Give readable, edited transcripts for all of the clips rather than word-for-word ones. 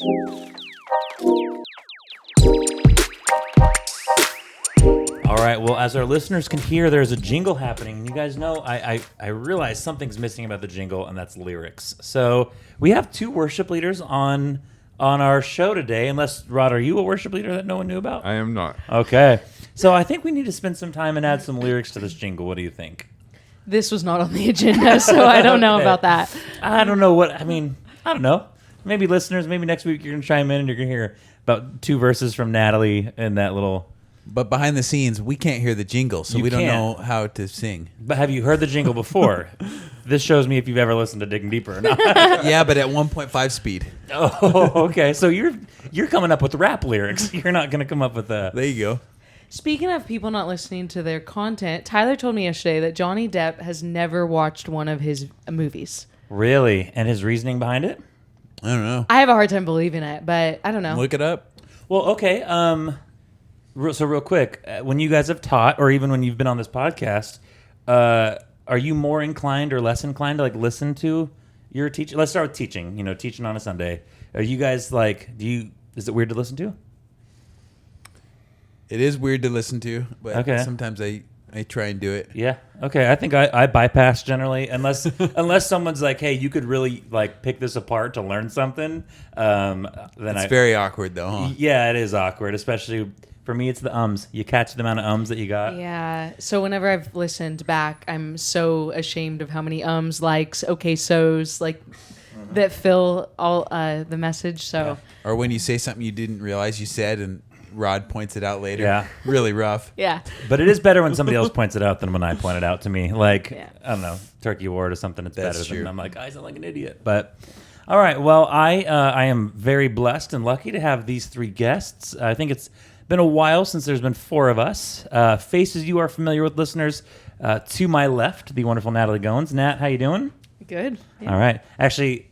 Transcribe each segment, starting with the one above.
All right, well, as our listeners can hear, there's a jingle happening. And you guys know I realize something's missing about the jingle, and that's lyrics. So we have two worship leaders on our show today. Unless, Rod, are you a worship leader that no one knew about? I am not. Okay. So I think we need to spend some time and add some lyrics to this jingle. What do you think? This was not on the agenda, so I don't know about that. I don't know I don't know. Maybe listeners, maybe next week you're going to chime in and you're going to hear about 2 verses from Natalie and that little... But behind the scenes, we can't hear the jingle, so we don't know how to sing. But have you heard the jingle before? This shows me if you've ever listened to Digging Deeper or not. Yeah, but at 1.5 speed. Oh, okay. So you're coming up with rap lyrics. You're not going to come up with a... There you go. Speaking of people not listening to their content, Tyler told me yesterday that Johnny Depp has never watched one of his movies. Really? And his reasoning behind it? I don't know. I have a hard time believing it, but I don't know. Look it up. Well, okay. So real quick, when you guys have taught, or even when you've been on this podcast, are you more inclined or less inclined to listen to your teaching? Let's start with teaching. Teaching on a Sunday. Are you guys is it weird to listen to? It is weird to listen to, but okay. Sometimes I try and do it. Yeah. Okay. I think I bypass generally, unless someone's like, "Hey, you could really pick this apart to learn something." Then it's very awkward, though, huh? Yeah, it is awkward, especially. For me, it's the ums. You catch the amount of ums that you got. Yeah. So whenever I've listened back, I'm so ashamed of how many ums, likes, okay, so's, that fill all the message. So. Yeah. Or when you say something you didn't realize you said and Rod points it out later. Yeah. Really rough. Yeah. But it is better when somebody else points it out than when I point it out to me. I don't know, Turkey Ward or something. It's That's better true. than I'm like, I sound like an idiot. But all right. Well, I am very blessed and lucky to have these 3 guests. I think it's been a while since there's been 4 of us. Faces you are familiar with, listeners. To my left, the wonderful Natalie Goins. Nat, how you doing? Good. Yeah. All right. Actually,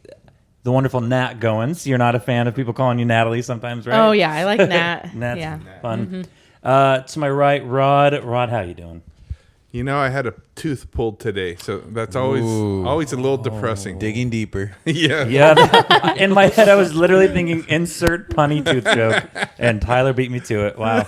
the wonderful Nat Goins. You're not a fan of people calling you Natalie sometimes, right? Oh, yeah. I like Nat. Nat's yeah. fun. Mm-hmm. To my right, Rod. Rod, how you doing? I had a tooth pulled today, so that's always a little depressing. Digging deeper. Yeah. Yeah. In my head, I was literally thinking insert punny tooth joke, and Tyler beat me to it. Wow.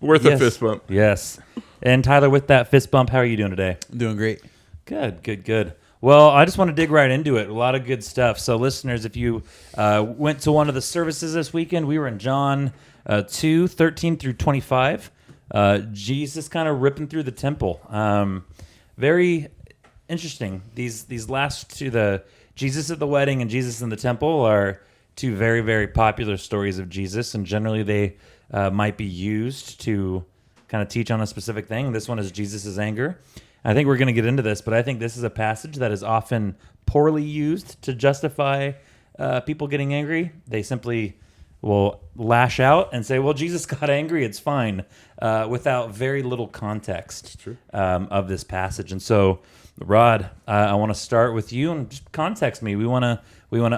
Worth a fist bump. Yes. And Tyler, with that fist bump, how are you doing today? Doing great. Good. Well, I just want to dig right into it. A lot of good stuff. So, listeners, if you went to one of the services this weekend, we were in John 2:13 through 25. Jesus kind of ripping through the temple. Very interesting. These last 2, the Jesus at the wedding and Jesus in the temple, are 2 very, very popular stories of Jesus, and generally they might be used to kind of teach on a specific thing. This one is Jesus' anger. I think we're going to get into this, but I think this is a passage that is often poorly used to justify people getting angry. They simply will lash out and say, well, Jesus got angry, it's fine, without very little context of this passage. And so, Rod, I want to start with you and just context me. We want to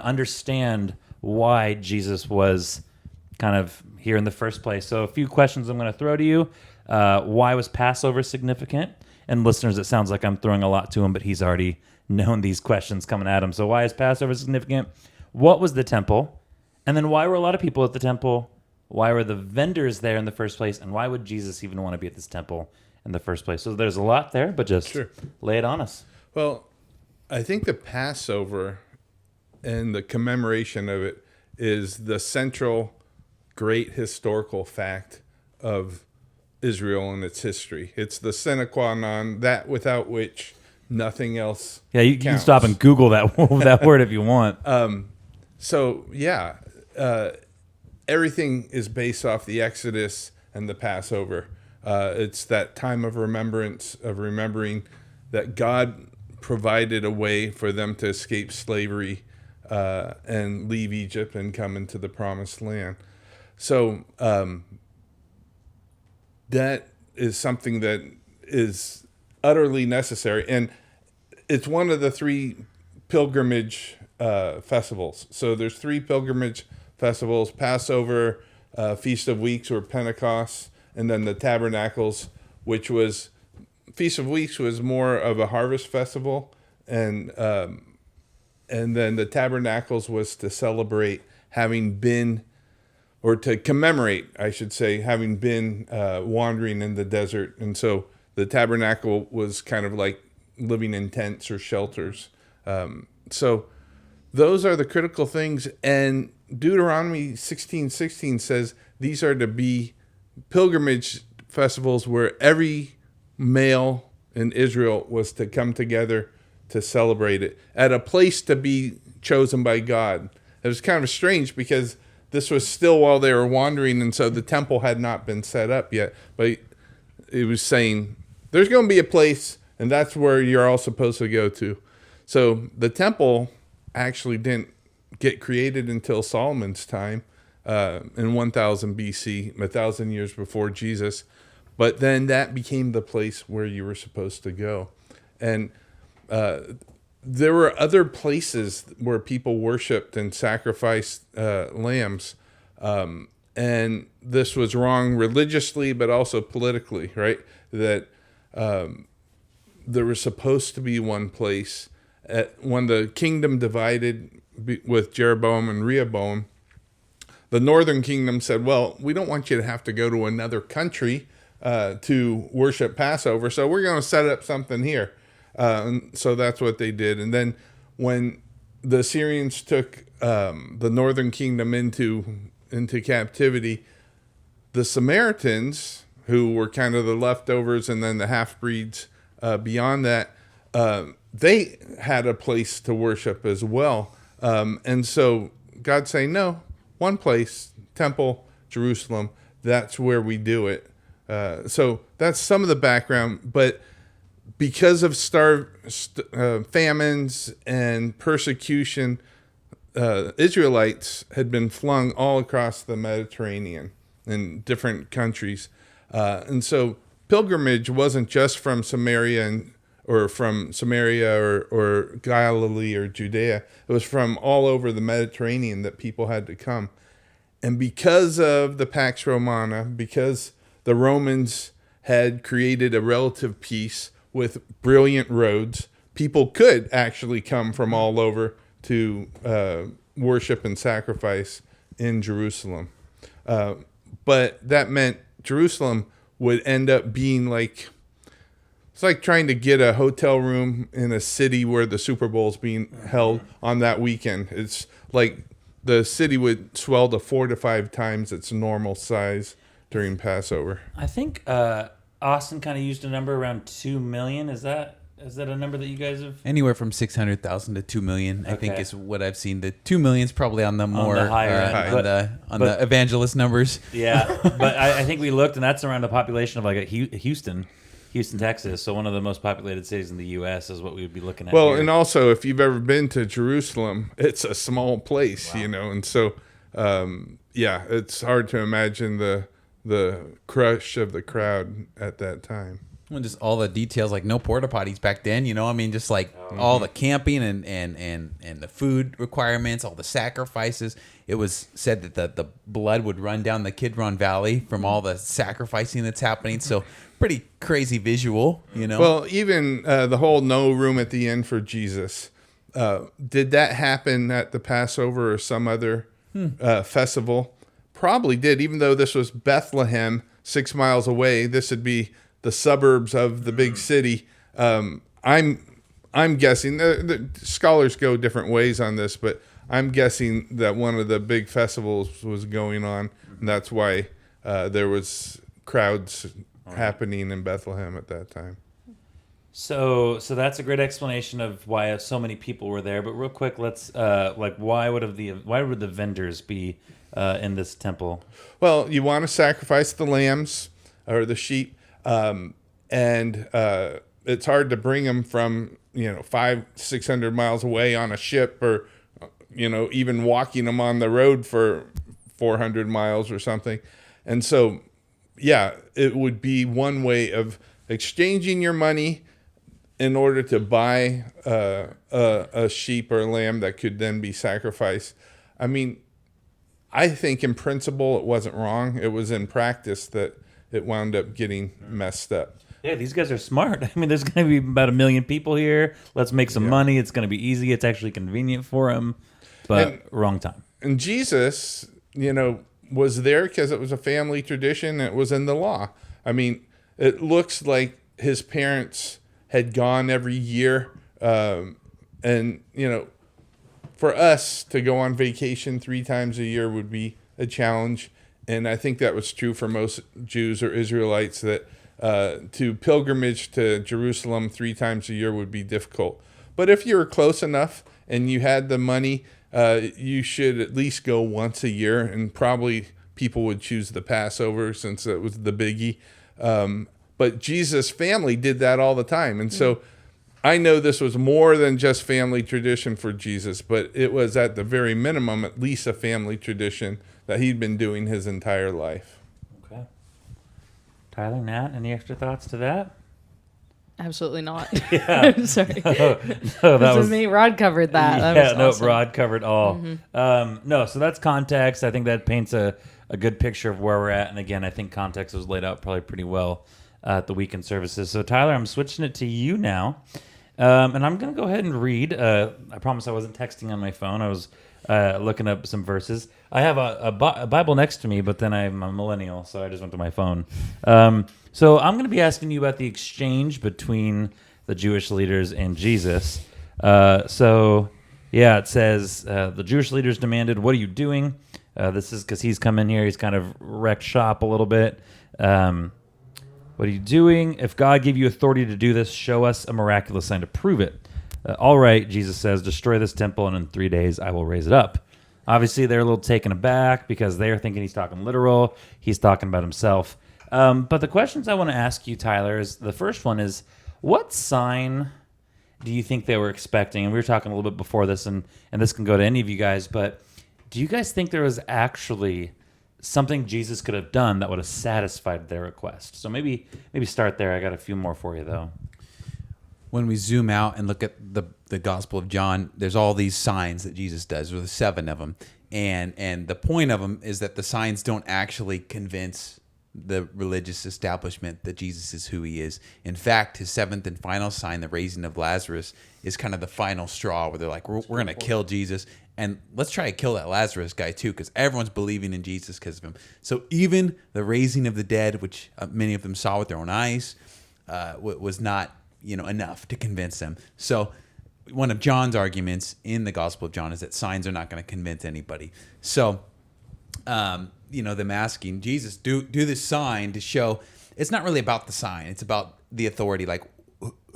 understand why Jesus was kind of here in the first place. So a few questions I'm going to throw to you. Why was Passover significant? And listeners, it sounds like I'm throwing a lot to him, but he's already known these questions coming at him. So why is Passover significant? What was the temple? And then why were a lot of people at the temple? Why were the vendors there in the first place? And why would Jesus even want to be at this temple in the first place? So there's a lot there, but just lay it on us. Well, I think the Passover and the commemoration of it is the central great historical fact of Israel and its history. It's the sine qua non, that without which nothing else you can counts. stop and Google that word if you want. Everything is based off the Exodus and the Passover. It's that time of remembrance, of remembering that God provided a way for them to escape slavery and leave Egypt and come into the promised land. So that is something that is utterly necessary. And it's one of the 3 pilgrimage festivals. So there's 3 pilgrimage festivals: Passover, Feast of Weeks or Pentecost, and then the Tabernacles, which was Feast of Weeks was more of a harvest festival, and then the Tabernacles was to celebrate having been, or to commemorate, I should say, having been wandering in the desert. And so the tabernacle was kind of like living in tents or shelters. So those are the critical things. And Deuteronomy 16:16 says these are to be pilgrimage festivals where every male in Israel was to come together to celebrate it at a place to be chosen by God. It was kind of strange because this was still while they were wandering, and so the temple had not been set up yet. But it was saying, there's going to be a place, and that's where you're all supposed to go to. So the temple actually didn't get created until Solomon's time in 1000 BC, 1,000 years before Jesus. But then that became the place where you were supposed to go. And there were other places where people worshipped and sacrificed lambs. And this was wrong religiously, but also politically, right? That there was supposed to be one place. When the kingdom divided with Jeroboam and Rehoboam, the northern kingdom said, well, we don't want you to have to go to another country to worship Passover, so we're going to set up something here. So that's what they did. And then when the Assyrians took the northern kingdom into captivity, the Samaritans, who were kind of the leftovers and then the half-breeds beyond that, they had a place to worship as well. And so God's saying, no, one place, temple, Jerusalem, that's where we do it. So that's some of the background, but because of famines and persecution, Israelites had been flung all across the Mediterranean in different countries. And so pilgrimage wasn't just from Samaria or Galilee or Judea. It was from all over the Mediterranean that people had to come. And because of the Pax Romana, because the Romans had created a relative peace with brilliant roads, people could actually come from all over to worship and sacrifice in Jerusalem. But that meant Jerusalem would end up being it's like trying to get a hotel room in a city where the Super Bowl is being held on that weekend. It's like the city would swell to 4 to 5 times its normal size during Passover. I think Austin kind of used a number around 2 million. Is that a number that you guys have? Anywhere from 600,000 to 2 million, I think, is what I've seen. The 2 million's probably on the more on the higher end, the evangelist numbers. Yeah, but I think we looked, and that's around the population of like Houston, Texas. So one of the most populated cities in the U.S. is what we would be looking at. Well, here. and also if you've ever been to Jerusalem, it's a small place, Wow. and so it's hard to imagine the crush of the crowd at that time. Well, just all the details, like no porta potties back then, I mean, just like all the camping and the food requirements, all the sacrifices. It was said that the blood would run down the Kidron Valley from all the sacrificing that's happening. So pretty crazy visual, Well, even the whole no room at the inn for Jesus, did that happen at the Passover or some other festival? Probably did, even though this was Bethlehem, 6 miles away. This would be the suburbs of the big city. I'm guessing, the scholars go different ways on this, but I'm guessing that one of the big festivals was going on, and that's why there was crowds happening in Bethlehem at that time. So that's a great explanation of why so many people were there. But real quick, let's why would the vendors be in this temple? Well, you want to sacrifice the lambs or the sheep, and it's hard to bring them from 500-600 miles away on a ship, or even walking them on the road for 400 miles or something. And so it would be one way of exchanging your money in order to buy a sheep or a lamb that could then be sacrificed. I mean, I think in principle it wasn't wrong. It was in practice that it wound up getting messed up. Yeah, these guys are smart. I mean, there's going to be about 1 million people here. Let's make some money. It's going to be easy. It's actually convenient for them, but wrong time. And Jesus, was there because it was a family tradition. It was in the law. I mean, it looks like his parents had gone every year. And for us to go on vacation 3 times a year would be a challenge. And I think that was true for most Jews or Israelites, that to pilgrimage to Jerusalem 3 times a year would be difficult. But if you were close enough and you had the money, you should at least go once a year. And probably people would choose the Passover since it was the biggie. But Jesus' family did that all the time. And so I know this was more than just family tradition for Jesus, but it was at the very minimum at least a family tradition that he'd been doing his entire life. Okay. Tyler, Nat, any extra thoughts to that? Absolutely not. Yeah. I'm sorry. No, that This was is me. Rod covered that. Yeah, That was awesome. Rod covered all. No, so that's context. I think that paints a good picture of where we're at. And again, I think context was laid out probably pretty well at the weekend services. So Tyler, I'm switching it to you now. And I'm going to go ahead and read. I promise I wasn't texting on my phone. I was looking up some verses. I have a Bible next to me, but then I'm a millennial, so I just went to my phone. So I'm going to be asking you about the exchange between the Jewish leaders and Jesus. It says the Jewish leaders demanded, "What are you doing?" This is because he's come in here. He's kind of wrecked shop a little bit. What are you doing? If God gave you authority to do this, show us a miraculous sign to prove it. All right, Jesus says, destroy this temple, and in 3 days I will raise it up. Obviously, they're a little taken aback because they're thinking he's talking literal. He's talking about himself. But the questions I want to ask you, Tyler, is the first one is, what sign do you think they were expecting? And we were talking a little bit before this, and this can go to any of you guys, but do you guys think there was actually something Jesus could have done that would have satisfied their request? So maybe start there. I got a few more for you, though. When we zoom out and look at the Gospel of John, there's all these signs that Jesus does. There's 7 of them. And the point of them is that the signs don't actually convince the religious establishment that Jesus is who he is. In fact, his 7th and final sign, the raising of Lazarus, is kind of the final straw where they're like, we're going to kill Jesus. And let's try to kill that Lazarus guy too, because everyone's believing in Jesus because of him. So even the raising of the dead, which many of them saw with their own eyes, was not enough to convince them. So one of John's arguments in the Gospel of John is that signs are not going to convince anybody. So them asking Jesus, do this sign to show. It's not really about the sign. It's about the authority. Like,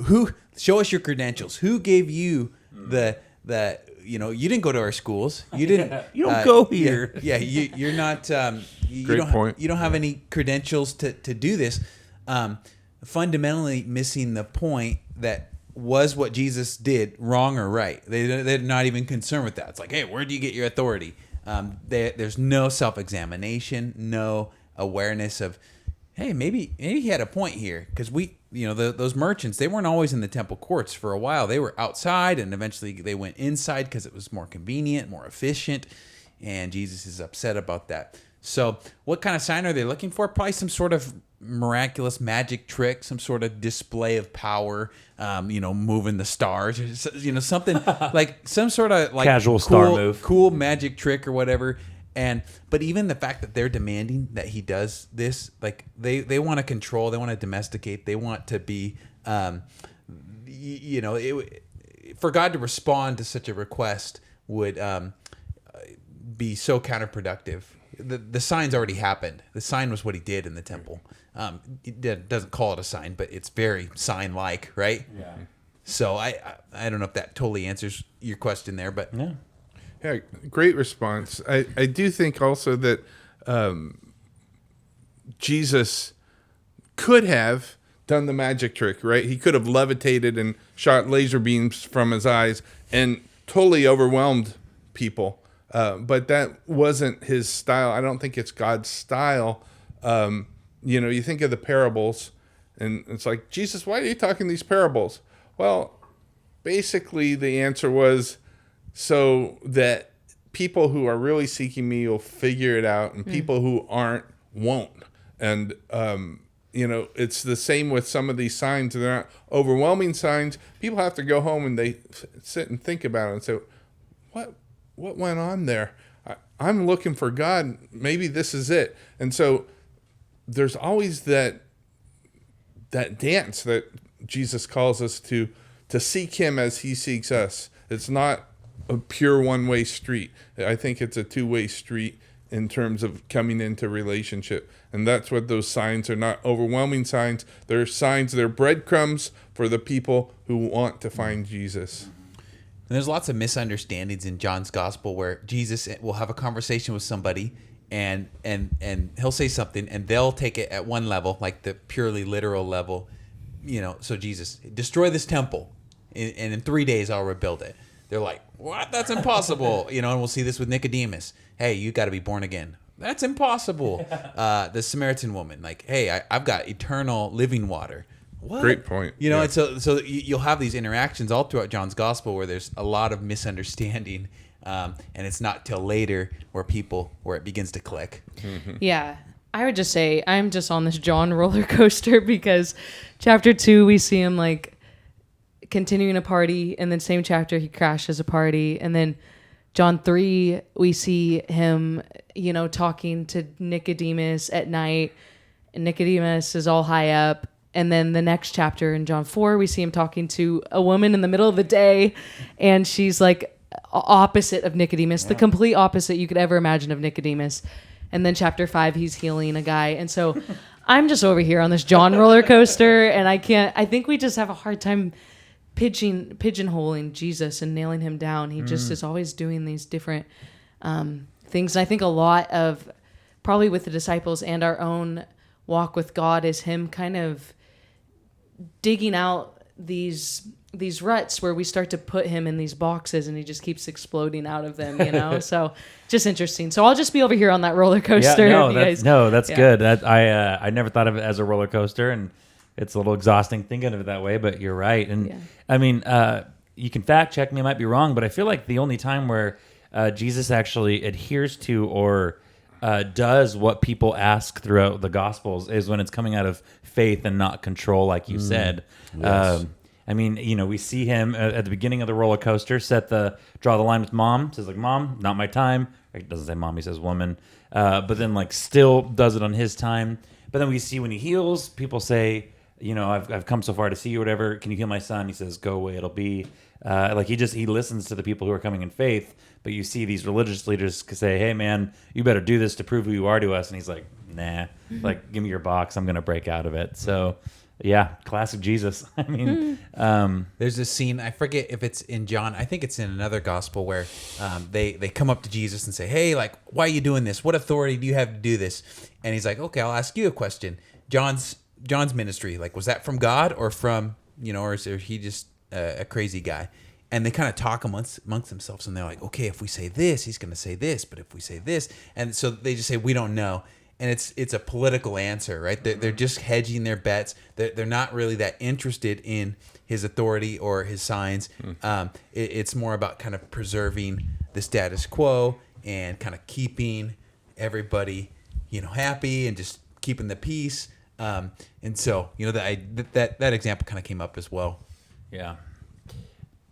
who show us your credentials? Who gave you the you didn't go to our schools. You didn't. You don't go here. You're not. Great point. You don't have any credentials to do this. Fundamentally missing the point that was what Jesus did wrong or right. They're not even concerned with that. It's like, hey, where do you get your authority? There's no self-examination, no awareness of, hey, maybe he had a point here, because those merchants, they weren't always in the temple courts. For a while they were outside, and eventually they went inside because it was more convenient, more efficient, and Jesus is upset about that. So what kind of sign are they looking for? Probably some sort of miraculous magic trick, some sort of display of power, moving the stars, something like some sort of like casual star move, cool magic trick or whatever. But even the fact that they're demanding that he does this, like they want to control, they want to domesticate, they want to be, for God to respond to such a request would be so counterproductive. The sign's already happened. The sign was what he did in the temple. It doesn't call it a sign, but it's very sign-like, right? Yeah. So I don't know if that totally answers your question there, but Yeah, great response. I do think also that Jesus could have done the magic trick, right? He could have levitated and shot laser beams from his eyes and totally overwhelmed people. But that wasn't his style. I don't think it's God's style. You think of the parables, and it's like, Jesus, why are you talking these parables? Well, basically the answer was so that people who are really seeking me will figure it out, and people who aren't won't. And, it's the same with some of these signs. They're not overwhelming signs. People have to go home and they sit and think about it and say, what went on there? I'm looking for God. Maybe this is it. And so there's always that dance that Jesus calls us to seek him as he seeks us. It's not a pure one-way street. I think it's a two-way street in terms of coming into relationship. And that's what those signs are. Not overwhelming signs. They're signs, they're breadcrumbs for the people who want to find Jesus. And there's lots of misunderstandings in John's gospel where Jesus will have a conversation with somebody and he'll say something and they'll take it at one level, like the purely literal level. So Jesus, destroy this temple and in 3 days I'll rebuild it. They're like, what? That's impossible. And we'll see this with Nicodemus. Hey, you got to be born again. That's impossible. The Samaritan woman, like, hey, I've got eternal living water. What? Great point. And so you'll have these interactions all throughout John's gospel where there's a lot of misunderstanding, and it's not till later where it begins to click. Mm-hmm. Yeah. I would just say I'm just on this John roller coaster because chapter 2, we see him like continuing a party, and then same chapter he crashes a party, and then John 3 we see him talking to Nicodemus at night, and Nicodemus is all high up, and then the next chapter in John 4 we see him talking to a woman in the middle of the day, and she's like opposite of Nicodemus, the complete opposite you could ever imagine of Nicodemus. And then chapter 5 he's healing a guy, and so I'm just over here on this John roller coaster, and I think we just have a hard time pigeonholing Jesus and nailing him down. He just is always doing these different things. And I think a lot of, probably with the disciples and our own walk with God, is him kind of digging out these ruts where we start to put him in these boxes and he just keeps exploding out of them, So just interesting. So I'll just be over here on that roller coaster. That's good. I never thought of it as a roller coaster, and it's a little exhausting thinking of it that way, but you're right. And I mean, you can fact check me, I might be wrong, but I feel like the only time where Jesus actually adheres to or does what people ask throughout the Gospels is when it's coming out of faith and not control, like you said. Yes. I mean, we see him at the beginning of the roller coaster draw the line with mom, says like, Mom, not my time. Or he doesn't say mom, he says woman. But then like still does it on his time. But then we see when he heals, people say, I've come so far to see you, whatever. Can you heal my son? He says, go away, it'll be. He listens to the people who are coming in faith. But you see these religious leaders say, hey, man, you better do this to prove who you are to us. And he's like, nah, like, give me your box. I'm going to break out of it. So, yeah, classic Jesus. I mean, there's this scene, I forget if it's in John, I think it's in another gospel where they come up to Jesus and say, hey, like, why are you doing this? What authority do you have to do this? And he's like, okay, I'll ask you a question. John's ministry, like, was that from God or from, or is he just a crazy guy? And they kind of talk amongst themselves, and they're like, okay, if we say this, he's going to say this, but if we say this, and so they just say, we don't know. And it's a political answer, right? They're just hedging their bets. They're not really that interested in his authority or his signs. It's more about kind of preserving the status quo and kind of keeping everybody, happy and just keeping the peace. And so, that example kind of came up as well. Yeah.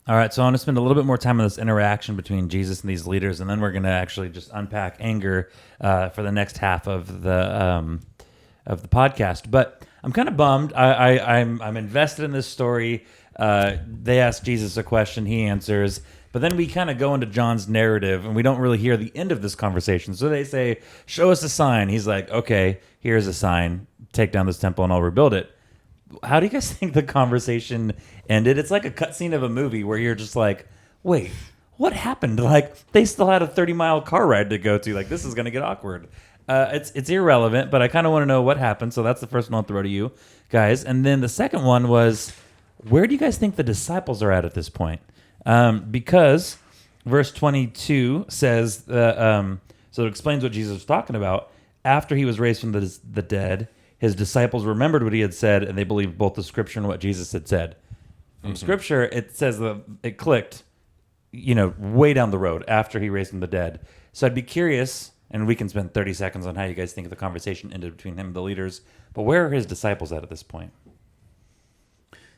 All right, so I want to spend a little bit more time on this interaction between Jesus and these leaders, and then we're going to actually just unpack anger for the next half of the podcast. But I'm kind of bummed. I'm invested in this story. They ask Jesus a question, he answers, but then we kind of go into John's narrative, and we don't really hear the end of this conversation. So they say, "Show us a sign." He's like, "Okay, here's a sign. Take down this temple, and I'll rebuild it." How do you guys think the conversation ended? It's like a cutscene of a movie where you're just like, wait, what happened? Like, they still had a 30-mile car ride to go to. Like, this is going to get awkward. It's irrelevant, but I kind of want to know what happened. So that's the first one I'll throw to you guys. And then the second one was, where do you guys think the disciples are at this point? Because verse 22 says, so it explains what Jesus was talking about. After he was raised from the dead, his disciples remembered what he had said, and they believed both the scripture and what Jesus had said. From scripture, it says that it clicked, way down the road after he raised from the dead. So I'd be curious, and we can spend 30 seconds on how you guys think the conversation ended between him and the leaders, but where are his disciples at this point?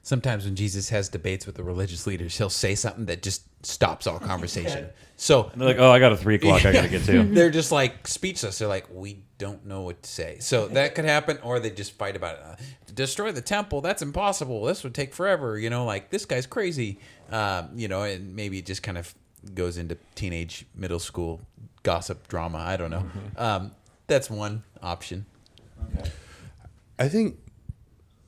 sometimes when Jesus has debates with the religious leaders, he'll say something that just stops all conversation. So And they're like, oh, I got a 3 o'clock I got to get to. they're just like speechless. They're like, we don't know what to say. So that could happen, or they just fight about it. Destroy the temple, that's impossible. This would take forever. Like, this guy's crazy. And maybe it just kind of goes into teenage, middle school gossip drama. I don't know. That's one option. Okay. I think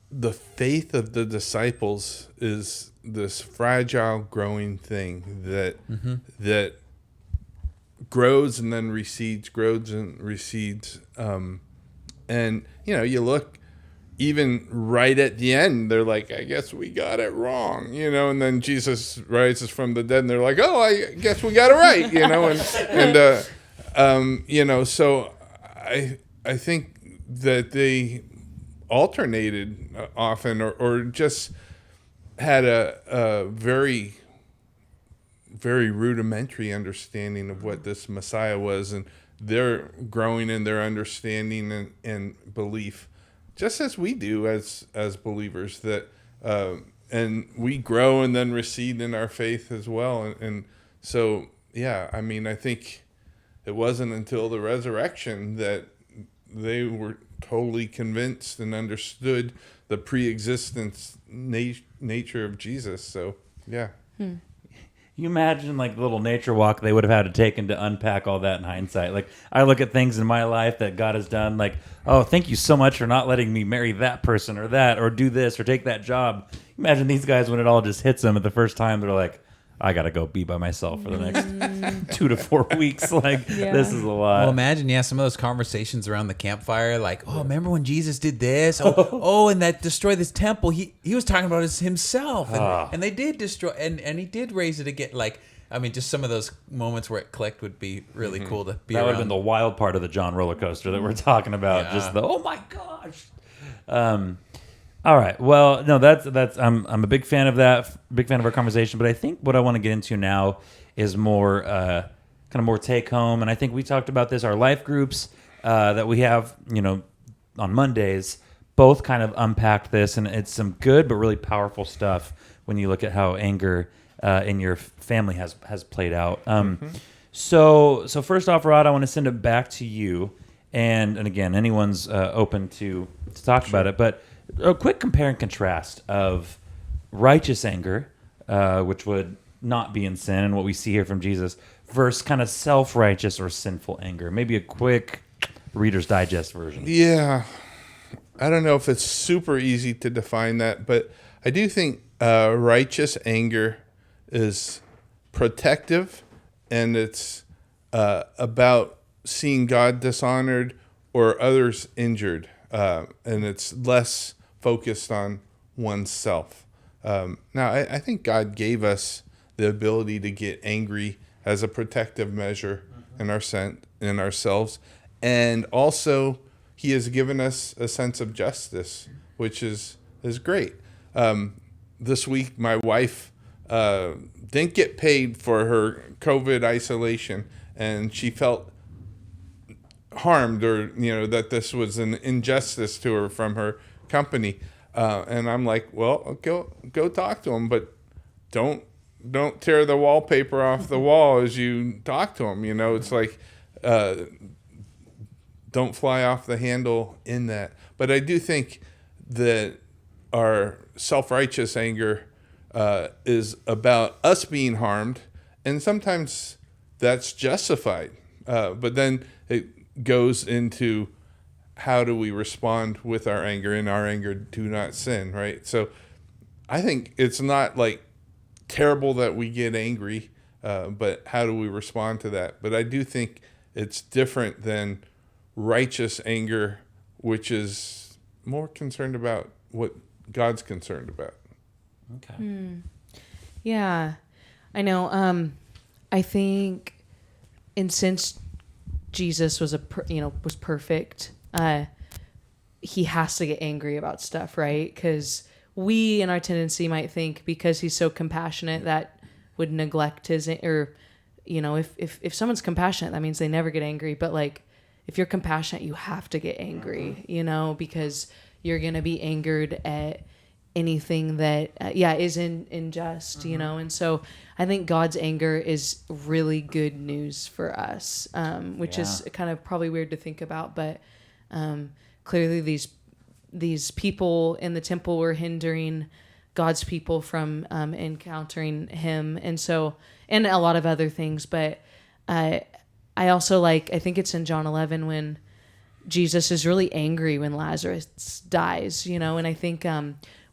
the faith of the disciples is this fragile, growing thing that grows and then recedes, grows and recedes. And you look even right at the end, they're like, I guess we got it wrong, and then Jesus rises from the dead and they're like, oh, I guess we got it right, so I think that they alternated often or just had a very, very rudimentary understanding of what this Messiah was, and they're growing in their understanding and belief, just as we do as believers, that and we grow and then recede in our faith as well. And so, I think it wasn't until the resurrection that they were totally convinced and understood the pre-existence nature of Jesus. So, yeah. You imagine like the little nature walk they would have had to take to unpack all that in hindsight. Like, I look at things in my life that God has done, like, oh, thank you so much for not letting me marry that person or that or do this or take that job. Imagine these guys when it all just hits them at the first time, they're like, I got to go be by myself for the next 2 to 4 weeks. Like, this is a lot. Well, imagine, some of those conversations around the campfire, like, oh, remember when Jesus did this? Oh, and that destroyed this temple. He was talking about it himself. And they did destroy, and he did raise it again. Like, just some of those moments where it clicked would be really cool to be That around. would have been the wild part of the John roller coaster that we're talking about. Yeah. Just the, oh my gosh. All right. Well, no, that's I'm a big fan of that. Big fan of our conversation. But I think what I want to get into now is more kind of more take home. And I think we talked about this. Our life groups that we have, on Mondays, both kind of unpacked this, and it's some good but really powerful stuff when you look at how anger in your family has played out. So first off, Rod, I want to send it back to you, and again, anyone's open to talk about it, but a quick compare and contrast of righteous anger, which would not be in sin, and what we see here from Jesus, versus kind of self-righteous or sinful anger. Maybe a quick Reader's Digest version. Yeah. I don't know if it's super easy to define that, but I do think righteous anger is protective, and it's about seeing God dishonored or others injured, and it's less focused on oneself. Now, I think God gave us the ability to get angry as a protective measure in ourselves, and also He has given us a sense of justice, which is great. This week, my wife didn't get paid for her COVID isolation, and she felt harmed, or that this was an injustice to her from her company, and I'm like, well, go talk to him, but don't tear the wallpaper off the wall as you talk to him. It's like, don't fly off the handle in that. But I do think that our self-righteous anger is about us being harmed, and sometimes that's justified, but then it goes into how do we respond with our anger? In our anger, do not sin, right? So I think it's not like terrible that we get angry, but how do we respond to that? But I do think it's different than righteous anger, which is more concerned about what God's concerned about. Okay. Yeah, I know. I think, and since Jesus was was perfect, he has to get angry about stuff, right? Because we, in our tendency, might think because he's so compassionate that would neglect his, or if someone's compassionate, that means they never get angry. But like, if you're compassionate, you have to get angry, because you're gonna be angered at anything that is unjust, and so I think God's anger is really good news for us, which is kind of probably weird to think about, but clearly these people in the temple were hindering God's people from encountering him, and a lot of other things, but I also I think it's in John 11 when Jesus is really angry when Lazarus dies, and I think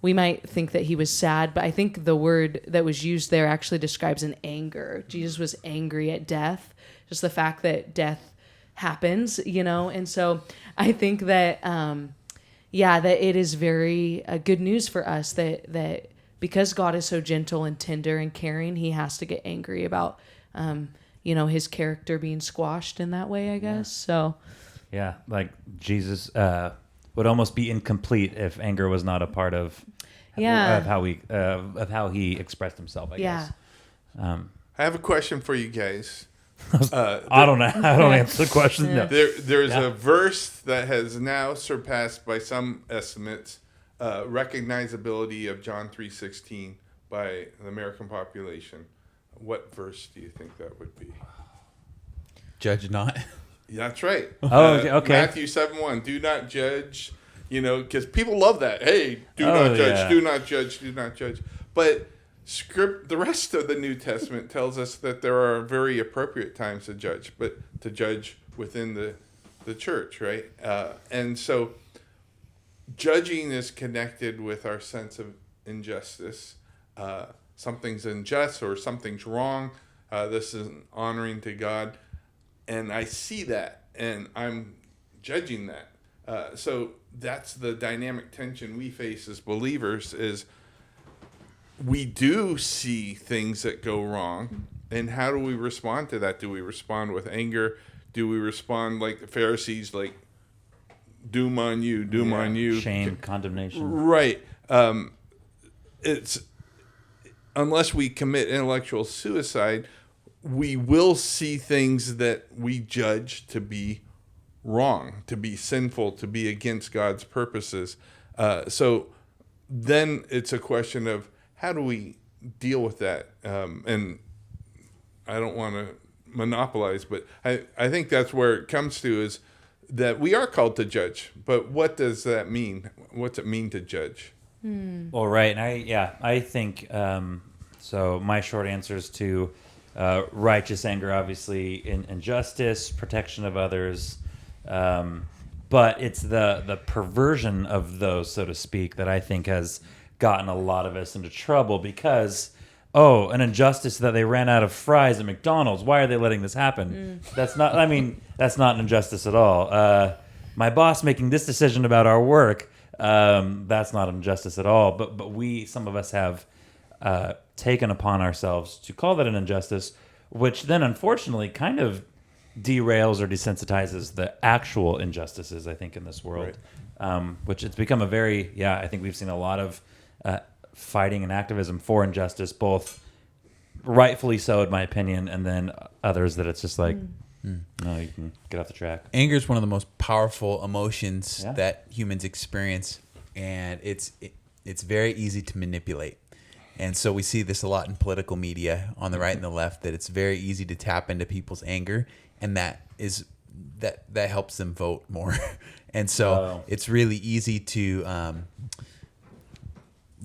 we might think that he was sad, but I think the word that was used there actually describes an anger. Jesus was angry at death, just the fact that death happens, and so I think that, that it is very good news for us that because God is so gentle and tender and caring, he has to get angry about, his character being squashed in that way, I guess. So, yeah, like Jesus would almost be incomplete if anger was not a part of how he expressed himself, I guess. I have a question for you guys. I don't answer the question. No. There's a verse that has now surpassed, by some estimates, recognizability of John 3:16 by the American population. What verse do you think that would be? Judge not. That's right. Okay. Matthew 7:1. Do not judge. Because people love that. Hey, do not judge. Yeah. Do not judge. Do not judge. But the rest of the New Testament tells us that there are very appropriate times to judge, but to judge within the church, right? And so judging is connected with our sense of injustice. Something's unjust or something's wrong. This isn't honoring to God. And I see that, and I'm judging that. So that's the dynamic tension we face as believers is we do see things that go wrong. And how do we respond to that? Do we respond with anger? Do we respond like the Pharisees, like, doom on you, doom on you? Shame, condemnation. Right. It's unless we commit intellectual suicide, we will see things that we judge to be wrong, to be sinful, to be against God's purposes. So then it's a question of how do we deal with that? And I don't want to monopolize, but I think that's where it comes to is that we are called to judge. But what does that mean? What's it mean to judge? Well, right. And I think, so my short answer is to righteous anger, obviously, injustice, protection of others. But it's the perversion of those, so to speak, that I think has gotten a lot of us into trouble because, an injustice that they ran out of fries at McDonald's. Why are they letting this happen? That's not an injustice at all. My boss making this decision about our work, that's not an injustice at all. But some of us have taken upon ourselves to call that an injustice, which then unfortunately kind of derails or desensitizes the actual injustices, I think, in this world, right. Which it's become a very, I think we've seen a lot of fighting and activism for injustice, both rightfully so, in my opinion, and then others that it's just like, no, you can get off the track. Anger is one of the most powerful emotions that humans experience, and it's very easy to manipulate. And so we see this a lot in political media on the right and the left, that it's very easy to tap into people's anger, and that helps them vote more. And so it's really easy to,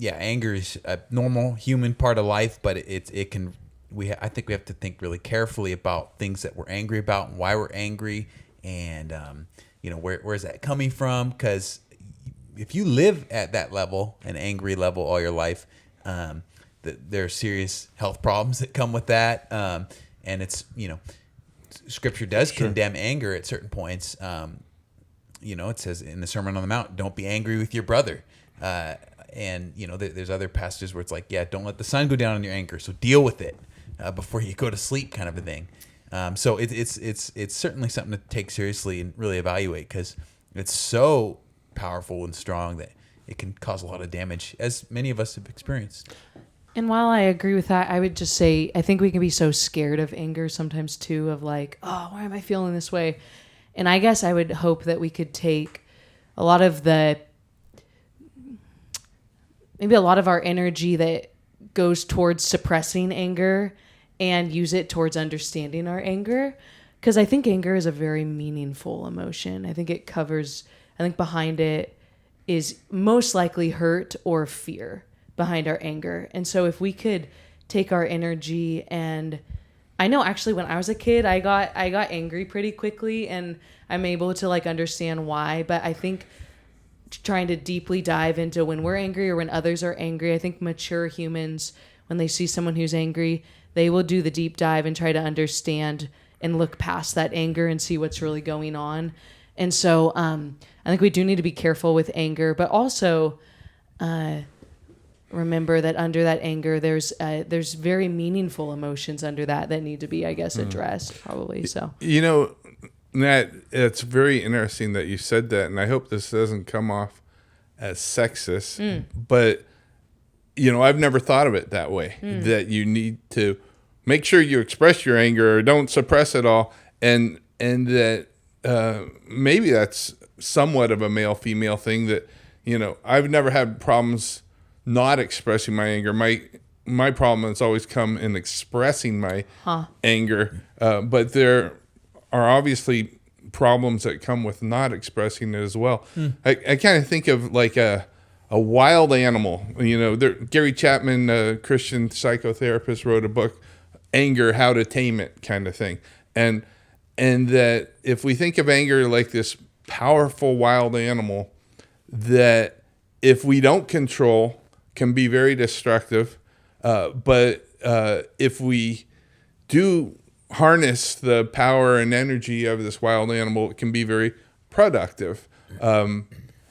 anger is a normal human part of life, but I think we have to think really carefully about things that we're angry about and why we're angry, and where is that coming from? Because if you live at that level, an angry level, all your life, there are serious health problems that come with that, and it's Scripture does condemn anger at certain points. It says in the Sermon on the Mount, "Don't be angry with your brother." And there's other passages where it's like, don't let the sun go down on your anger, so deal with it before you go to sleep, kind of a thing. So it's certainly something to take seriously and really evaluate, because it's so powerful and strong that it can cause a lot of damage, as many of us have experienced. And while I agree with that, I would just say I think we can be so scared of anger sometimes too, of like, why am I feeling this way? And I guess I would hope that we could take a lot of the maybe a lot of our energy that goes towards suppressing anger and use it towards understanding our anger. Because I think anger is a very meaningful emotion. I think behind it is most likely hurt or fear behind our anger. And so if we could take our energy, and I know actually when I was a kid, I got angry pretty quickly, and I'm able to like understand why. But I think trying to deeply dive into when we're angry or when others are angry, I think mature humans, when they see someone who's angry, they will do the deep dive and try to understand and look past that anger and see what's really going on. And so I think we do need to be careful with anger, but also remember that under that anger, there's very meaningful emotions under that need to be, I guess, addressed probably. So, Nat, it's very interesting that you said that, and I hope this doesn't come off as sexist, but I've never thought of it that way, that you need to make sure you express your anger or don't suppress it all, and that maybe that's somewhat of a male-female thing that, I've never had problems not expressing my anger. My problem has always come in expressing my anger, but there are obviously problems that come with not expressing it as well. I kind of think of like a wild animal. Gary Chapman, a Christian psychotherapist, wrote a book, Anger, How to Tame It, kind of thing. And that if we think of anger like this powerful wild animal that if we don't control can be very destructive, but if we do harness the power and energy of this wild animal, it can be very productive. And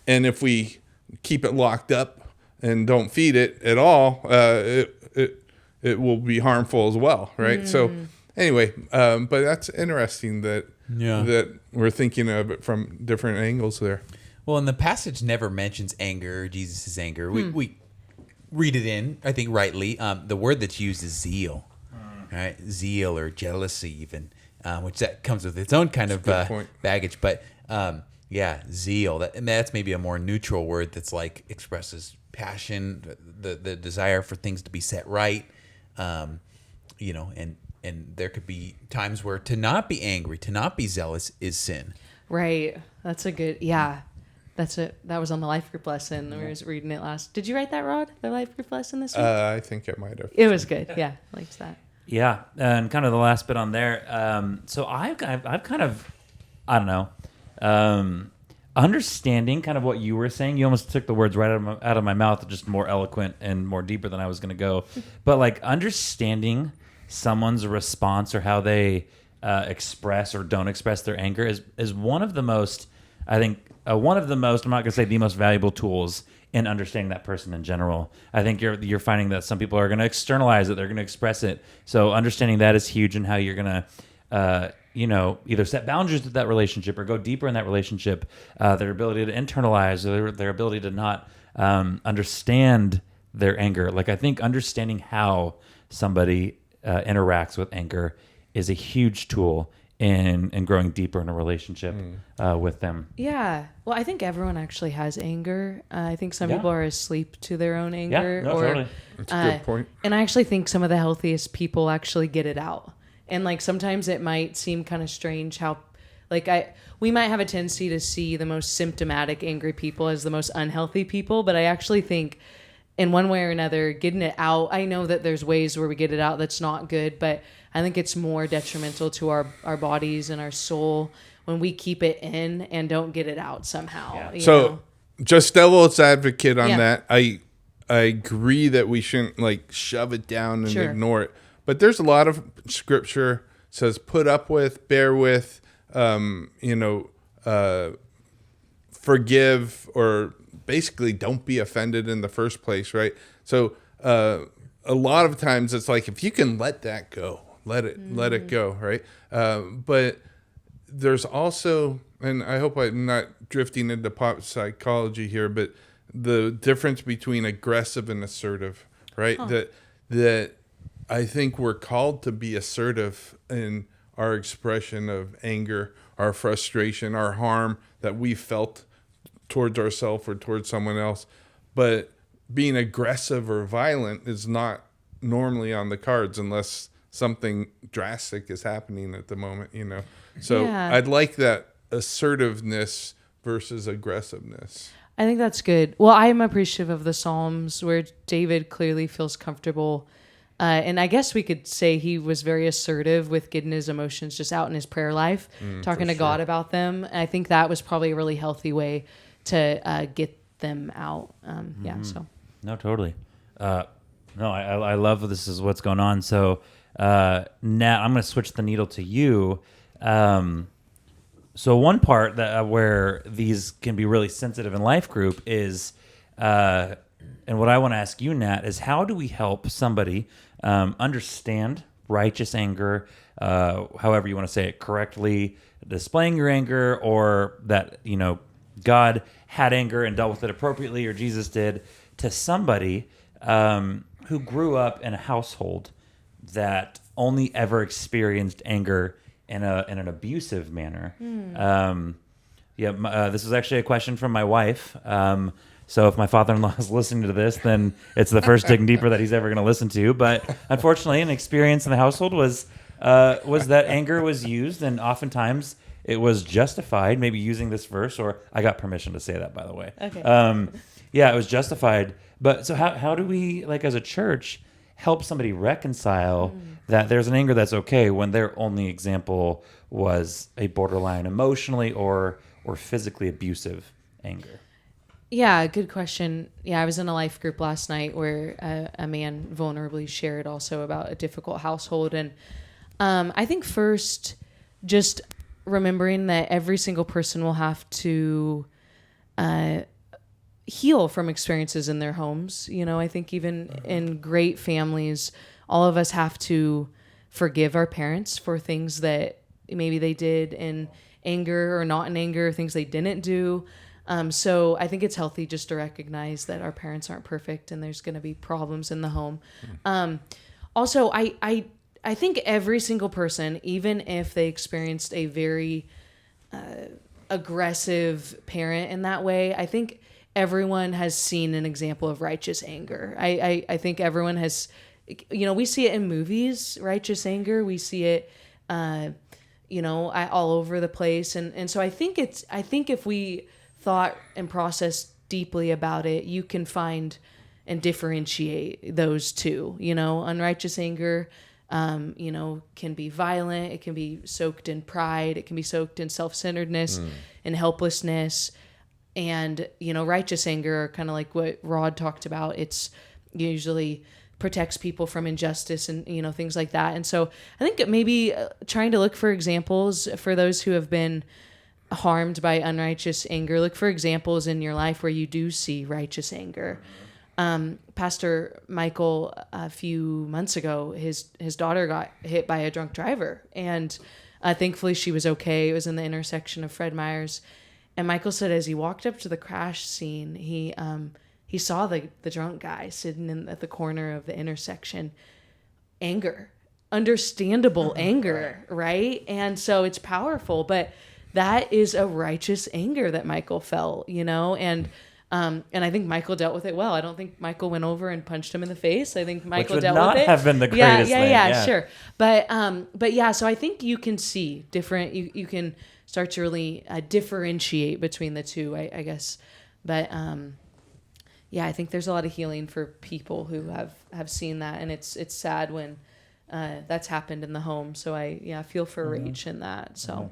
if we keep it locked up and don't feed it at all, it will be harmful as well, right? So anyway, but that's interesting that we're thinking of it from different angles there. Well, and the passage never mentions anger, Jesus' anger. We read it in, I think rightly. The word that's used is zeal. Right? Zeal or jealousy even, which that comes with its own kind of baggage. But zeal. That's maybe a more neutral word that's like expresses passion, the desire for things to be set right. And there could be times where to not be angry, to not be zealous is sin. Right. That's a good, That's it. That was on the life group lesson. We were reading it last. Did you write that, Rod? The life group lesson this week? I think I might have. It was good. Yeah, liked that. Yeah, and kind of the last bit on there. So I've kind of, I don't know, understanding kind of what you were saying. You almost took the words right out of my mouth, just more eloquent and more deeper than I was going to go. But like understanding someone's response or how they express or don't express their anger is one of the most, I think, I'm not going to say the most valuable tools in understanding that person in general. I think you're finding that some people are going to externalize it, they're going to express it. So understanding that is huge in how you're going to, either set boundaries with that relationship or go deeper in that relationship. Their ability to internalize, or their ability to not understand their anger. Like I think understanding how somebody interacts with anger is a huge tool in growing deeper in a relationship with them. Yeah. Well, I think everyone actually has anger. I think some people are asleep to their own anger. Yeah, totally. That's a good point. And I actually think some of the healthiest people actually get it out. And like sometimes it might seem kind of strange how we might have a tendency to see the most symptomatic angry people as the most unhealthy people, but I actually think in one way or another, getting it out, I know that there's ways where we get it out that's not good, but I think it's more detrimental to our bodies and our soul when we keep it in and don't get it out somehow. Yeah. So just devil's advocate on that. I agree that we shouldn't like shove it down and ignore it. But there's a lot of scripture says put up with, bear with, forgive, or basically don't be offended in the first place, right? So a lot of times it's like if you can let that go, let it go, right? But there's also, and I hope I'm not drifting into pop psychology here, but the difference between aggressive and assertive, right? That I think we're called to be assertive in our expression of anger, our frustration, our harm that we felt towards ourselves or towards someone else. But being aggressive or violent is not normally on the cards unless something drastic is happening at the moment, So Yeah. I'd like that assertiveness versus aggressiveness. I think that's good. Well, I am appreciative of the Psalms where David clearly feels comfortable. And I guess we could say he was very assertive with getting his emotions just out in his prayer life, talking to God about them. And I think that was probably a really healthy way to get them out. Yeah, so. No, totally. No, I love this is what's going on. So, Nat, I'm going to switch the needle to you. So one part that where these can be really sensitive in life group is, and what I want to ask you, Nat, is how do we help somebody understand righteous anger, however you want to say it correctly, displaying your anger, or that, God had anger and dealt with it appropriately, or Jesus did, to somebody who grew up in a household that only ever experienced anger in an abusive manner. This is actually a question from my wife. So if my father-in-law is listening to this, then it's the first digging deeper that he's ever going to listen to. But unfortunately, an experience in the household was that anger was used, and oftentimes it was justified. Maybe using this verse, or I got permission to say that, by the way. Okay. It was justified. But so how do we, like as a church, help somebody reconcile that there's an anger that's okay when their only example was a borderline emotionally or physically abusive anger? Yeah, good question. Yeah, I was in a life group last night where a man vulnerably shared also about a difficult household. And I think first, just remembering that every single person will have to heal from experiences in their homes. I think even in great families, all of us have to forgive our parents for things that maybe they did in anger or not in anger, things they didn't do. So I think it's healthy just to recognize that our parents aren't perfect and there's going to be problems in the home. Also, I think every single person, even if they experienced a very aggressive parent in that way, I think everyone has seen an example of righteous anger. I think everyone has, we see it in movies, righteous anger. We see it, all over the place. And so I think if we thought and processed deeply about it, you can find and differentiate those two. Unrighteous anger, can be violent. It can be soaked in pride. It can be soaked in self-centeredness and helplessness. And, righteous anger, kind of like what Rod talked about, it's usually protects people from injustice and, things like that. And so I think maybe trying to look for examples for those who have been harmed by unrighteous anger, look for examples in your life where you do see righteous anger. Pastor Michael, a few months ago, his daughter got hit by a drunk driver, and thankfully she was okay. It was in the intersection of Fred Meyers. And Michael said as he walked up to the crash scene, he saw the drunk guy sitting at the corner of the intersection. Anger, understandable anger, right? And so it's powerful, but that is a righteous anger that Michael felt, and I think Michael dealt with it well. I don't think Michael went over and punched him in the face. I think Michael dealt with it. Which would not have been the greatest thing. Yeah, sure. But yeah, so I think you can see different. You can start to really differentiate between the two, I guess. But I think there's a lot of healing for people who have seen that, and it's sad when that's happened in the home. So I feel for Rach in that. So.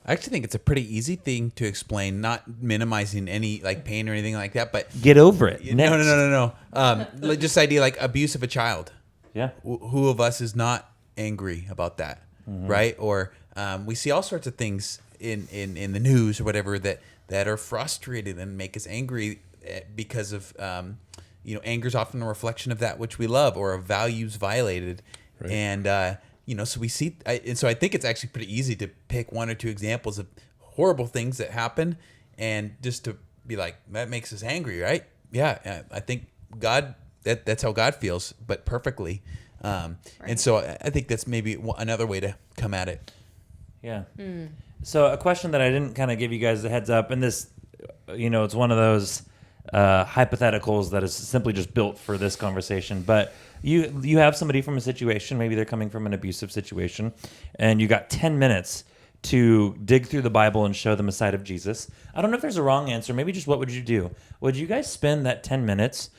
I actually think it's a pretty easy thing to explain, not minimizing any pain or anything like that, but get over it. No. Just the idea abuse of a child. Yeah. Who of us is not angry about that, right? Or we see all sorts of things in the news or whatever that are frustrated and make us angry because of anger is often a reflection of that which we love or of values violated, right. And so we see, and so I think it's actually pretty easy to pick one or two examples of horrible things that happen, and just to be like, that makes us angry, right? Yeah, I think God, that's how God feels, but perfectly. Right. And so I think that's maybe another way to come at it. Yeah. So a question that I didn't kind of give you guys a heads up, and this, it's one of those hypotheticals that is simply just built for this conversation. But you have somebody from a situation, maybe they're coming from an abusive situation, and you got 10 minutes to dig through the Bible and show them a side of Jesus. I don't know if there's a wrong answer. Maybe just what would you do? Would you guys spend that 10 minutes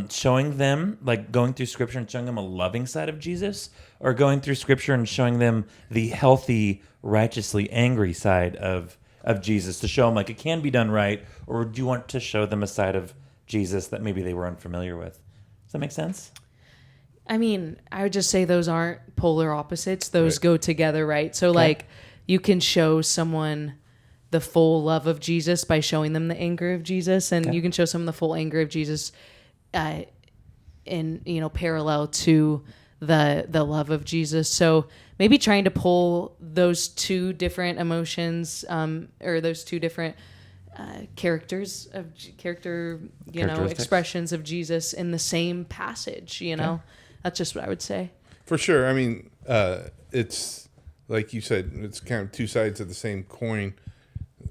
showing them, like going through Scripture and showing them a loving side of Jesus, or going through Scripture and showing them the healthy, righteously angry side of Jesus, to show them like it can be done right? Or do you want to show them a side of Jesus that maybe they were unfamiliar with? Does that make sense? I mean, I would just say those aren't polar opposites. Those Right. go together, right? So like you can show someone the full love of Jesus by showing them the anger of Jesus, and you can show someone the full anger of Jesus in parallel to the love of Jesus. So maybe trying to pull those two different emotions or those two different characters of expressions of Jesus in the same passage. That's just what I would say. For sure. I mean, it's like you said, it's kind of two sides of the same coin.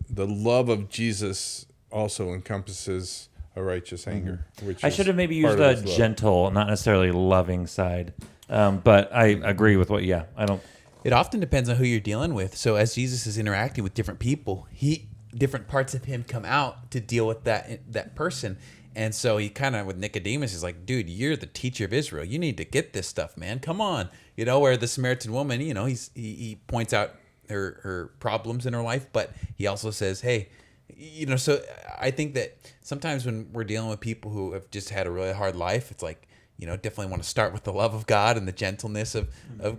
The love of Jesus also encompasses a righteous anger. Which I is should have maybe part used of a his love. gentle, not necessarily loving side. But I agree with I don't. It often depends on who you're dealing with. So as Jesus is interacting with different people, different parts of him come out to deal with that person. And so he kind of, with Nicodemus, is like, dude, you're the teacher of Israel. You need to get this stuff, man. Come on. Where the Samaritan woman, he points out her problems in her life, but he also says, hey, so I think that sometimes when we're dealing with people who have just had a really hard life, it's like, definitely want to start with the love of God and the gentleness of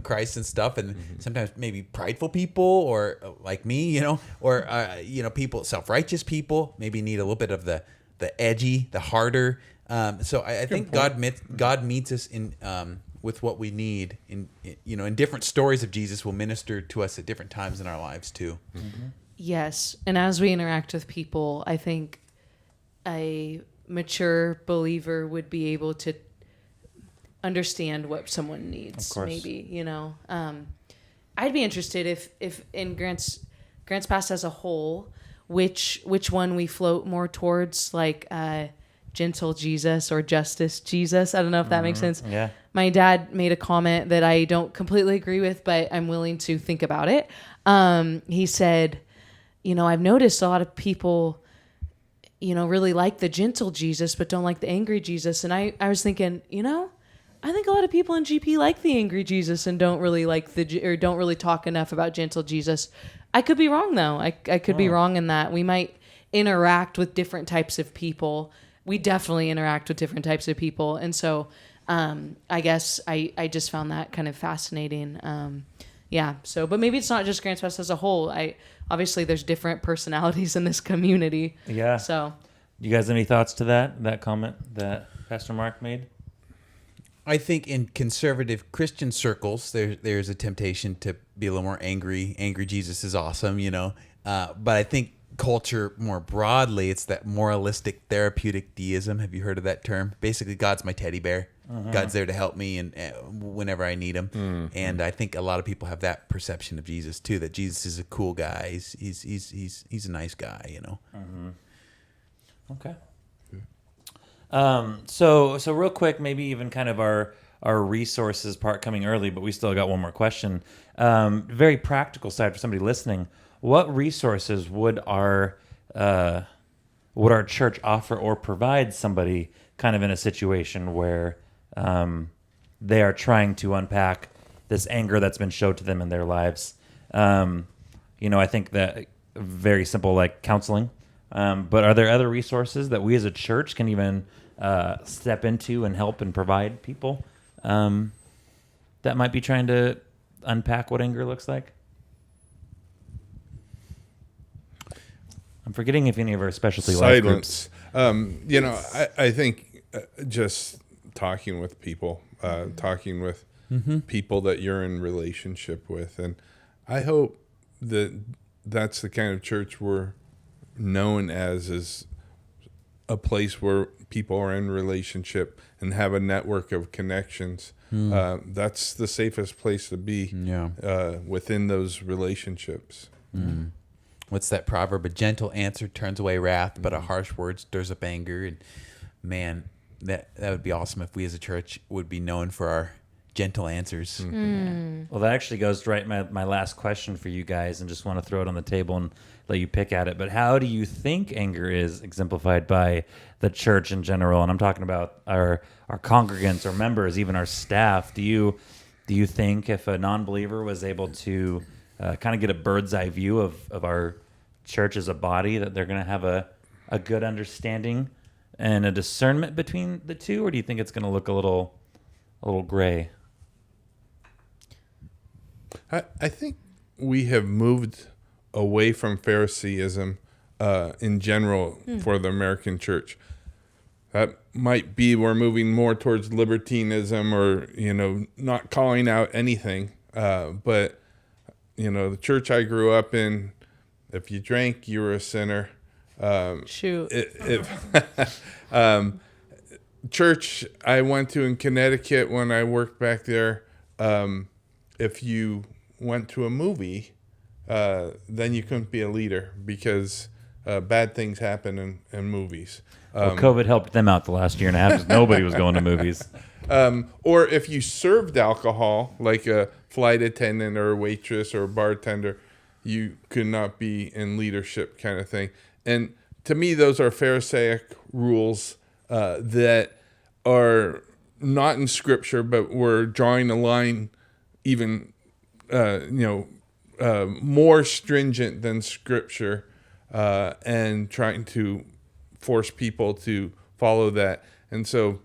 Christ and stuff. And sometimes maybe prideful people, or like me, or, people, self-righteous people maybe need a little bit of the edgy, the harder. So I think God meets us in with what we need. In different stories of Jesus will minister to us at different times in our lives too. Mm-hmm. Yes. And as we interact with people, I think a mature believer would be able to understand what someone needs. Of course. Maybe, I'd be interested if in Grant's Past as a whole, which one we float more towards, like gentle Jesus or justice Jesus. I don't know if that makes sense. Yeah. My dad made a comment that I don't completely agree with, but I'm willing to think about it. He said, I've noticed a lot of people, really like the gentle Jesus, but don't like the angry Jesus. And I was thinking, I think a lot of people in GP like the angry Jesus and don't really don't really talk enough about gentle Jesus. I could be wrong though. I could be wrong in that. We might interact with different types of people. We definitely interact with different types of people. And so I guess I just found that kind of fascinating. But maybe it's not just Grants Pass as a whole. Obviously there's different personalities in this community. Yeah. So You guys have any thoughts to that comment that Pastor Mark made? I think in conservative Christian circles, there's a temptation to be a little more angry. Angry Jesus is awesome, But I think culture more broadly, it's that moralistic therapeutic deism. Have you heard of that term? Basically, God's my teddy bear. God's there to help me and whenever I need him. And I think a lot of people have that perception of Jesus too. That Jesus is a cool guy. He's a nice guy, Okay. So real quick, maybe even kind of our resources part coming early, but we still got one more question. Very practical side for somebody listening. What resources would our church offer or provide somebody kind of in a situation where they are trying to unpack this anger that's been showed to them in their lives? I think that very simple, like counseling. But are there other resources that we as a church can even step into and help and provide people that might be trying to unpack what anger looks like? I'm forgetting if any of our specialty life groups. I think just talking with people, talking with people that you're in relationship with, and I hope that's the kind of church we're known as, is a place where people are in relationship and have a network of connections. That's the safest place to be within those relationships. what's that proverb? A gentle answer turns away wrath, but a harsh word stirs up anger. And man, that would be awesome if we as a church would be known for our gentle answers. Well, that actually goes right my last question for you guys, and just want to throw it on the table and let you pick at it. But how do you think anger is exemplified by the church in general? And I'm talking about our congregants, our members, even our staff. Do you think if a non-believer was able to kind of get a bird's eye view of our church as a body, that they're going to have a good understanding and a discernment between the two? Or do you think it's going to look a little gray? I think we have moved away from Phariseeism in general for the American church. That might be we're moving more towards libertinism, or not calling out anything. But the church I grew up in, if you drank, you were a sinner. Shoot. Church I went to in Connecticut when I worked back there, if you went to a movie, then you couldn't be a leader because bad things happen in movies. Well, COVID helped them out the last year and a half because nobody was going to movies. Or if you served alcohol, like a flight attendant or a waitress or a bartender, you could not be in leadership, kind of thing. And to me, those are Pharisaic rules that are not in Scripture, but we're drawing a line even more stringent than Scripture, and trying to force people to follow that. And so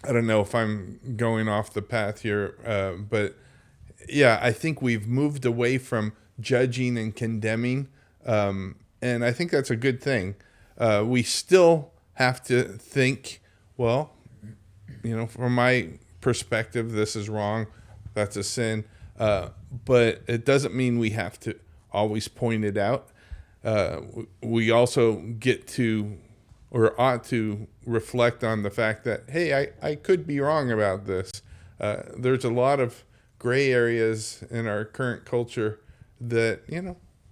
I don't know if I'm going off the path here, but yeah, I think we've moved away from judging and condemning, and I think that's a good thing. We still have to think, well, from my perspective, this is wrong, that's a sin, but it doesn't mean we have to always point it out. We also get to, or ought to, reflect on the fact that, hey, I could be wrong about this. There's a lot of gray areas in our current culture that,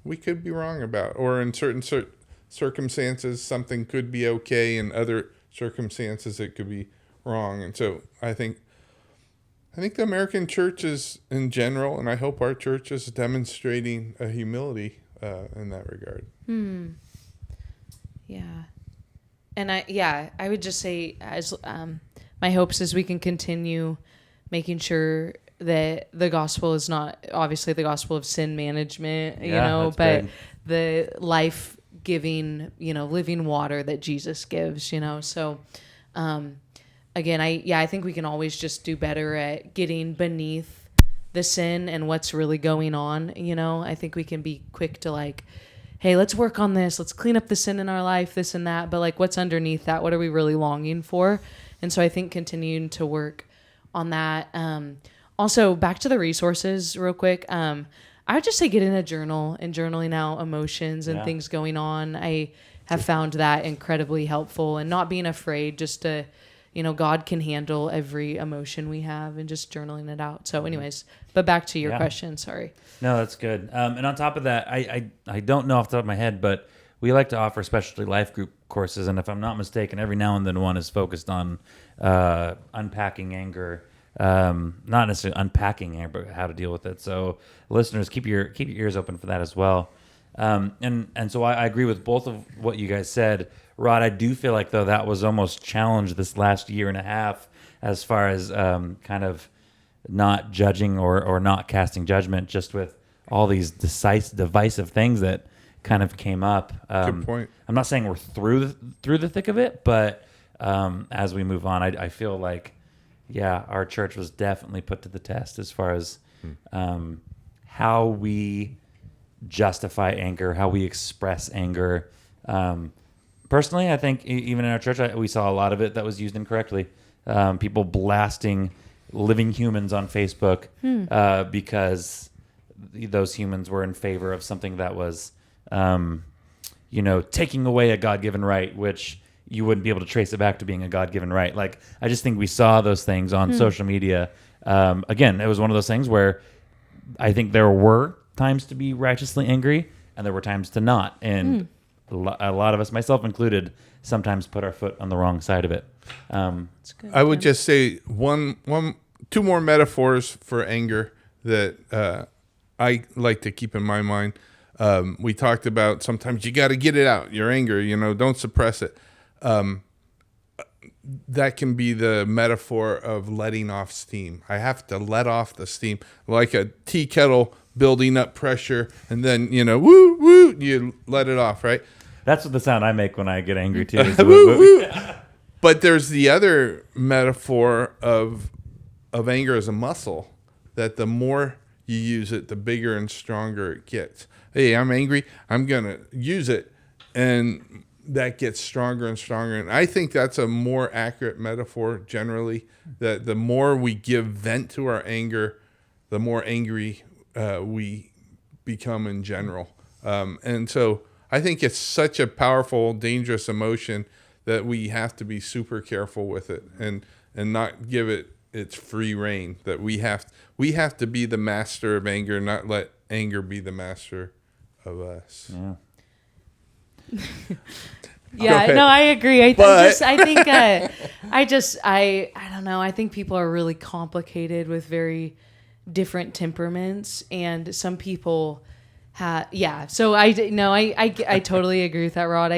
we could be wrong about. Or in certain circumstances, something could be okay. In other circumstances, it could be wrong. And so I think the American church is, in general, and I hope our church is demonstrating a humility in that regard. Yeah. And I would just say, as my hopes is we can continue making sure that the gospel is not obviously the gospel of sin management, but big. the life-giving, living water that Jesus gives, So, again, I think we can always just do better at getting beneath the sin and what's really going on. I think we can be quick to hey, let's work on this. Let's clean up the sin in our life, this and that. But what's underneath that? What are we really longing for? And so I think continuing to work on that. Also, back to the resources real quick. I would just say get in a journal and journaling out emotions and things going on. I have found that incredibly helpful, and not being afraid just to, God can handle every emotion we have, and just journaling it out. So anyways, but back to your question. Sorry. No, that's good. And on top of that, I don't know off the top of my head, but we like to offer specialty life group courses. And if I'm not mistaken, every now and then one is focused on unpacking anger. Not necessarily unpacking anger, but how to deal with it. So listeners, keep your ears open for that as well. And so I agree with both of what you guys said. Rod, I do feel like, though, that was almost challenged this last year and a half as far as kind of not judging or not casting judgment, just with all these divisive things that kind of came up. Good point. I'm not saying we're through the thick of it, but as we move on, I feel like, our church was definitely put to the test as far as how we justify anger, how we express anger. Personally, I think even in our church, we saw a lot of it that was used incorrectly. People blasting living humans on Facebook because those humans were in favor of something that was, taking away a God-given right, which you wouldn't be able to trace it back to being a God-given right. I just think we saw those things on social media. Again, it was one of those things where I think there were times to be righteously angry, and there were times to not. And a lot of us, myself included, sometimes put our foot on the wrong side of it. That's good. I would just say two more metaphors for anger that I like to keep in my mind. We talked about sometimes you got to get it out, your anger, don't suppress it. That can be the metaphor of letting off steam. I have to let off the steam, like a tea kettle building up pressure, and then, woo, woo, you let it off, right? That's what the sound I make when I get angry, too. is Woo, woo. But there's the other metaphor of anger as a muscle, that the more you use it, the bigger and stronger it gets. Hey, I'm angry. I'm going to use it. And that gets stronger and stronger. And I think that's a more accurate metaphor generally, that the more we give vent to our anger, the more angry we become in general. And so I think it's such a powerful, dangerous emotion that we have to be super careful with it and not give it its free reign, that we have to be the master of anger, not let anger be the master of us. Yeah. Yeah, no, I agree. I don't know. I think people are really complicated with very different temperaments, and some people So I totally agree with that, Rod.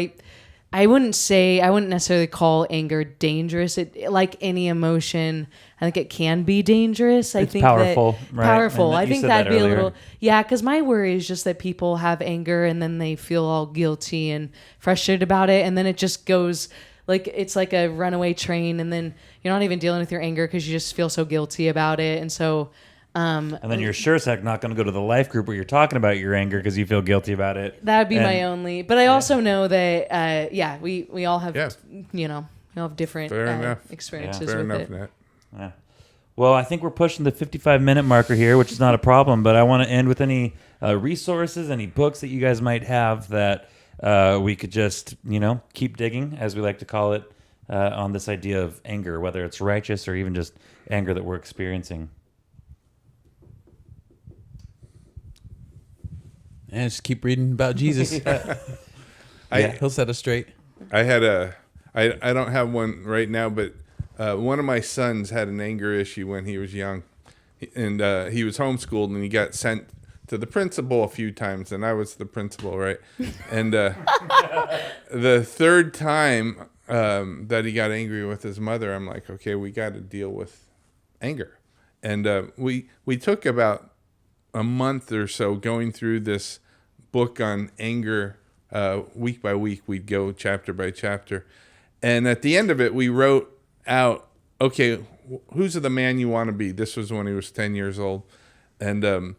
I wouldn't necessarily call anger dangerous. Like any emotion, I think it can be dangerous. I think powerful, right? Powerful. And I think said that'd that be earlier. a little, because my worry is just that people have anger and then they feel all guilty and frustrated about it. And then it just goes it's like a runaway train. And then you're not even dealing with your anger because you just feel so guilty about it. And so, and then you're sure as heck not going to go to the life group where you're talking about your anger because you feel guilty about it. That would be my only. But I also know that, we all have, we all have different experiences Fair with enough, it. Nat. Yeah. Well, I think we're pushing the 55-minute marker here, which is not a problem. But I want to end with any resources, any books that you guys might have that we could just, keep digging, as we like to call it, on this idea of anger, whether it's righteous or even just anger that we're experiencing. And just keep reading about Jesus. He'll set us straight. I don't have one right now, but one of my sons had an anger issue when he was young, and he was homeschooled, and he got sent to the principal a few times, and I was the principal, right? And the third time that he got angry with his mother, I'm like, okay, we got to deal with anger. And we took about a month or so going through this book on anger. Week by week, we'd go chapter by chapter. And at the end of it, we wrote out, okay, who's the man you want to be? This was when he was 10 years old. And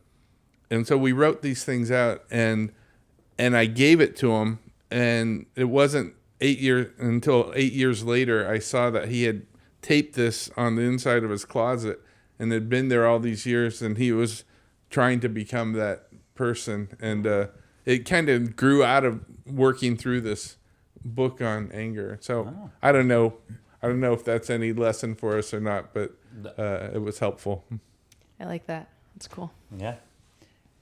so we wrote these things out, and I gave it to him. And it wasn't until 8 years later, I saw that he had taped this on the inside of his closet and had been there all these years, and he was trying to become that person. And it kind of grew out of working through this book on anger. So I don't know if that's any lesson for us or not, but it was helpful. I like that. That's cool. Yeah.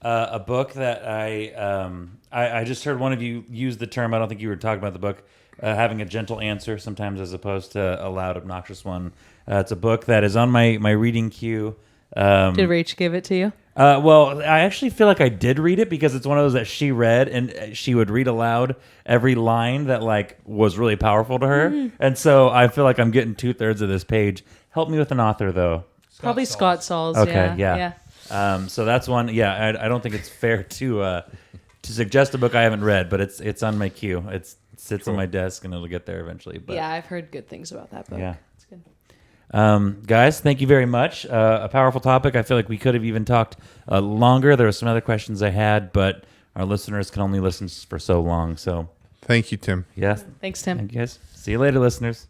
A book that I just heard one of you use the term, I don't think you were talking about the book, having a gentle answer sometimes as opposed to a loud, obnoxious one. It's a book that is on my reading queue. Did Rach give it to you? Well, I actually feel like I did read it because it's one of those that she read, and she would read aloud every line that was really powerful to her. Mm. And so I feel like I'm getting 2/3 of this page. Help me with an author, though. Probably Scott Sauls. Okay, yeah. So that's one. Yeah, I don't think it's fair to suggest a book I haven't read, but it's on my queue. It sits on my desk, and it'll get there eventually. But yeah, I've heard good things about that book. Yeah. It's good. Guys, thank you very much. A powerful topic. I feel like we could have even talked longer. There were some other questions I had, but our listeners can only listen for so long. So Thank you, Tim. yes. Thanks, Tim. Thank you guys. See you later, listeners.